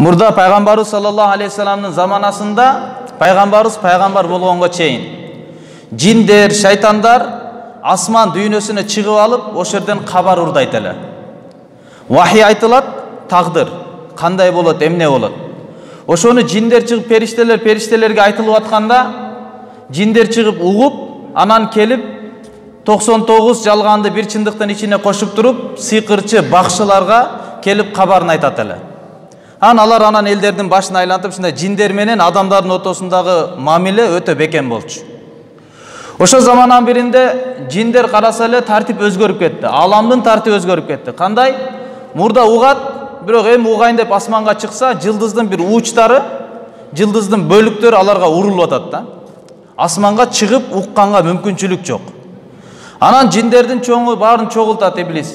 Мурда пайгамбарыбыз саллаллаху алейхи вассаламдын заманасында пайгамбарыбыз пайгамбар болгонго чейин жиндер, шайтандар асман дүйнөсүнө чыгып алып, ошол жерден кабар урдайт эле. Вахий айтылат, тагдыр, кандай болот, эмне болот. Ошону жиндер чыгып периштелерге айтылып атканда, жиндер чыгып угуп, анан келип 99 жалганды бир чындыктын ичине кошуп туруп, сыйкырчы бакчыларга келип кабарын айтат эле. Алар анан элдердин башын айлантып, ушундай жиндер менен адамдардын ортосундагы мамиле өтө бекем болчу. Ошо заманан биринде жиндер караса эле тартип өзгөрүп кетти. Аламдын тартиби өзгөрүп кетти. Кандай? Мурда угат, бирок эми угайын деп асманга чыкса, жылдыздын бир учтары, жылдыздын бөлүктөрү аларга урулуп атат да. Асманга чыгып укканга мүмкүнчүлүк жок. Анан жиндердин чоңу баарын чогултат иблис.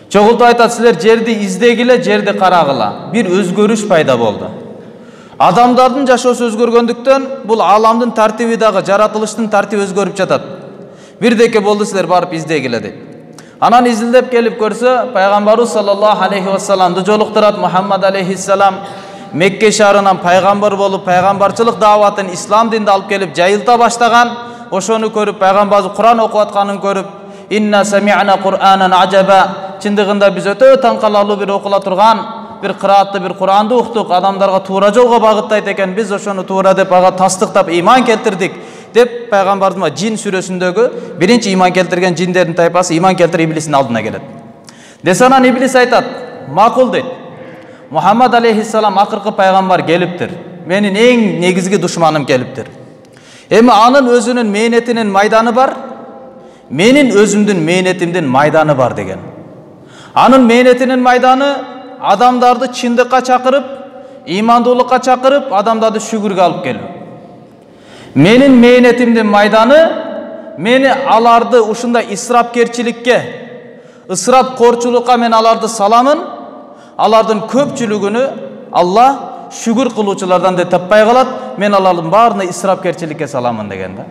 Чогултуп айтат, силер жерди издегиле, жерди карагыла. Бир өзгөрүш пайда болду. Адамдардын жашоосу өзгөргөндүктөн бул аламдын тартиби дагы, жаратылыштын тартиби өзгөрүп жатат. Бирдеке болду, силер барып издегиле деп. Анан изилдеп келип көрсө, пайгамбарыбыз саллаллаху алейхи вассаламды жолуктурат. Мухаммад алейхиссалам Мекке шаарынан пайгамбар болуп, пайгамбарчылык дааватын, ислам динди алып келип жайылта баштаган. Ошону көрүп, пайгамбарыбыз Куран окуп атканын көрүп, инна сами'на Кур'анан ажаба, чындыгында биз өтө таңкаларлуу бир окула турган бир кыраатты бир Куранды уктук, адамдарга туура жолго багыттайт экен, биз ошону туура деп ага тастыктап иман келтирдик деп пайгамбардын Жин сүрөсүндөгү биринчи иман келтирген жиндердин тайпасы иман келтирип иблистин алдына келет. Десанан иблис айтат, макул дейт. Мухаммад алейхиссалам акыркы пайгамбар келиптир. Менин эң негизги душманым келиптир. Эми анын өзүнүн мээнетинин майданы бар, менин өзүмдүн мээнетимдин майданы бар деген. Анын мээнетинин майданы адамдарды чындыкка чакырып, имандуулукка чакырып, адамдарды шүгүргө алып келүү. Менин мээнетимдин майданы мени аларды ушундай исрапкерчиликке, ысырапкорчулукка мен аларды саламын. Алардын көпчүлүгүнү Алла шүгүр кылуучулардан деп таппай калат. Мен алардын баарына исрапкерчиликке саламын деген да.